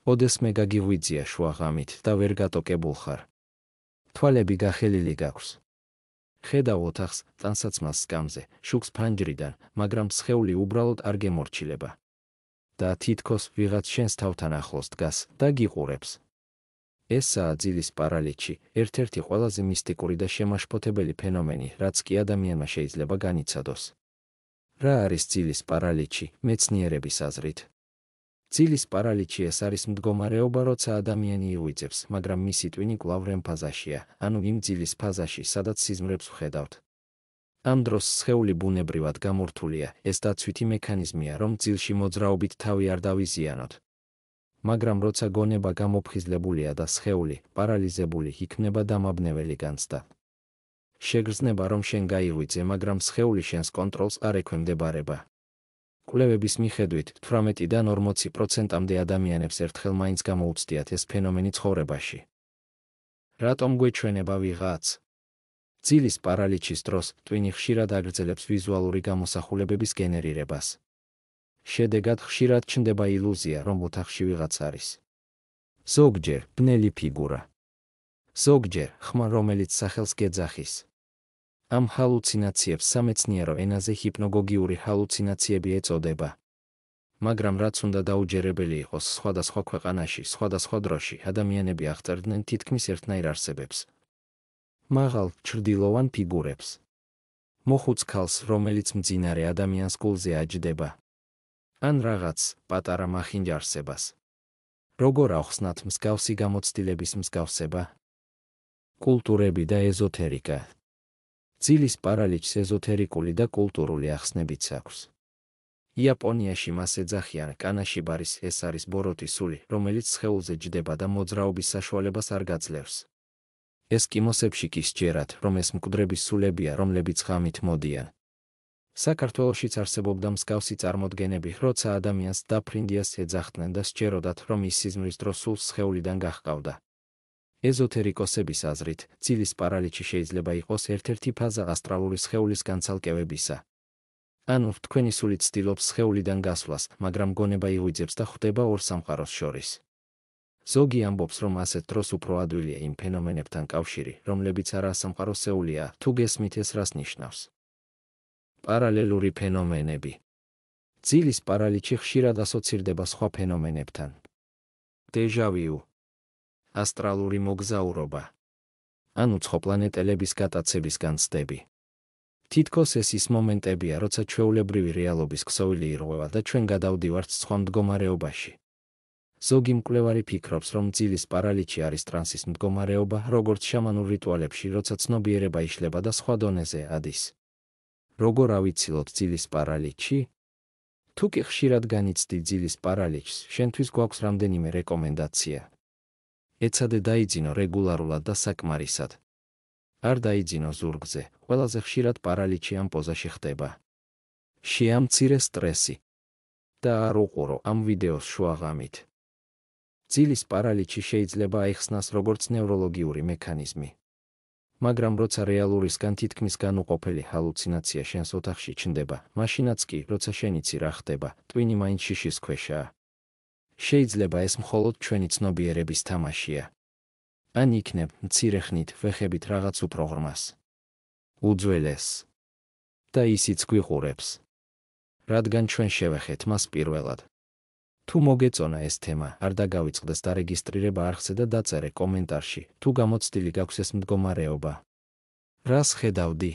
ოდესმე გაგიღვიძია შუაღამით და ვერ გატოკებულ ხარ. თვალები გახელილი გაქვს. ხედავ ოთახს, ტანსაცმელს სკამზე, შუქს ფანჯრიდან, მაგრამ სხეული უბრალოდ არ გემორჩილება. და თითქოს ვიღაც შენს თავთან ახლოს დგას და გიყურებს. ესაა ძილის პარალიჩი, ერთ-ერთი ყველაზე მისტიკური და შემაშფოთებელი ფენომენი, რაც კი ადამიანმა შეიძლება განიცადოს. რა არის ძილის პარალიჩი, მეცნიერების აზრით? ძილის პარალიჩი ეს არის მდგომარეობა, როცა ადამიანი იღვიძებს, მაგრამ მისი ტვინი კვლავ რემ ფაზაშია, ანუ იმ ძილის ფაზაში, სადაც სიზმრებს ვხედავთ. ამ დროს სხეული ბუნებრივად გამორთულია, ეს დაცვითი მექანიზმია, რომ ძილში მოძრაობით თავი არ დავიზიანოთ. მაგრამ როცა გონება გამოფხიზლებულია და სხეული, პარალიზებული, იქმნება დამაბნეველი განცდა. შეგრძნება, რომ შენ გაიღვიძე, მაგრამ სხეული შენს კონტროლს არ ექვემდებარება. კვლევების მიხედვით, 18-დან 40%-მდე ადამიანებს ერთხელ მაინც გამოუცდიათ ეს ფენომენი ცხოვრებაში. რატომ გვეჩვენება ვიღაც? ძილის პარალიჩის დროს ტვინი ხშირად აგრძელებს ვიზუალური გამოსახულებების გენერირებას. შედეგად ხშირად ჩნდება ილუზია, რომ ოთახში ვიღაც არის. ზოგჯერ ბნელი ფიგურა. ზოგჯერ ხმა, რომელიც სახელს გეძახის. ამ ჰალუცინაციებს სამეცნიერო ენაზე ჰიპნოგოგიური ჰალუცინაციები ეწოდება. მაგრამ რაც უნდა დაუჯერებელი იყოს, სხვადასხვა ქვეყანაში, სხვადასხვა დროში ადამიანები აღწერდნენ თითქმის ერთნაირ არსებებს. მაღალ, ჩრდილოვან ფიგურებს. მოხუც ქალს, რომელიც მძინარე ადამიანს გულზე აჯდება. ან რაღაც პატარა მახინჯარსებას. როგორ ახსნათ მსგავსი გამოცდილების მსგავსება? კულტურები და ეზოთერიკა. ძილის პარალიჩს ეზოთერიკული და კულტურული ახსნებიც აქვს. იაპონიაში მას ეძახიან კანაშიბარის, ეს არის ბოროტის სული, რომელიც სხეულზე ჯდება და მოძრაობის საშუალებას არ გაძლევს. ესკიმოსებში კი სჯერათ, რომ ეს მკვდრების სულებია, რომლებიც ღამით მოდიან. საქართველოშიც არსებობდა მსგავსი წარმოდგენები, როცა ადამიანს დაფრინდიას ეძახდნენ და სჯეროდათ, რომ ის სიზმრის დროს სულს სხეულიდან გაჰყავდა. ეზოთერიკოსების აზრით, ძილის პარალიჩი შეიძლება იყოს ერთ-ერთი ფაზა ასტრალური სხეულის განცალკევებისა. ანუ თქვენი სული ცდილობს სხეულიდან გასვლას, მაგრამ გონება იღვიძებს და ხვდება ორ სამყაროს შორის. ზოგი ამბობს, რომ ასეთ დროს უფრო ადვილია იმ ფენომენებთან კავშირი, რომლებიც არასამყაროსეულია, თუ გესმით ეს რას ნიშნავს. პარალელური ფენომენები. ძილის პარალიჩი ხშირად ასოცირდება სხვა ფენომენებთან. დეჟავიუ. ასტრალური მოგზაურობა. ანუ ცხოპლანეტელების გატაცების განცდები. თითქოს ეს ის მომენტებია, როცა ჩვეულებრივი რეალობის ქსოვილი ირღვევა და ჩვენ გადავდივართ სხვა მდგომარეობაში. ზოგი მკვლევარი ფიქრობს, რომ ძილის პარალიჩი არის ტრანსის მდგომარეობა, როგორც შამანურ რიტუალებში, როცა ცნობიერება იშლება და სხვა დონეზე ადის. როგორ ავიცილოთ ძილის პარალიჩი? თუ კი ხშირად განიცდი ძილის პარალიჩს, შენთვის გვაქვს რამდენიმე რეკომენდაცია. ეცადე დაიძინო რეგულარულად და საკმარისად. არ დაიძინო ზურგზე, ყველაზე ხშირად პარალიჩი ამ პოზაში ხდება. შეამცირე სტრესი. და არ უყურო ამ ვიდეოს შუაღამით. ძილის პარალიჩი შეიძლება აიხსნას როგორც ნევროლოგიური მექანიზმი. მაგრამ როცა რეალურისგან თითქმის განუყოფელი ჰალუცინაცია შენს ოთახში ჩნდება, მაშინაც კი, როცა შენ იცი რა ხდება, ტვინი მაინც შიშის ქვეშაა. შეიძლება ეს მხოლოდ ჩვენი ცნობიერების თამაშია. ან იქნებ მცირე ხნით, ვეხებით რაღაც უფრო ღრმას. უძველეს. და ისიც გვიყურებს. რადგან ჩვენ შევეხეთ მას პირველად. თუ მოგეწონა ეს თემა, არ დაგავიწყდეს დარეგისტრირება არხზე და დაწერე კომენტარში, თუ გამოცდილი გაქვს ეს მდგომარეობა. რას ხედავდი?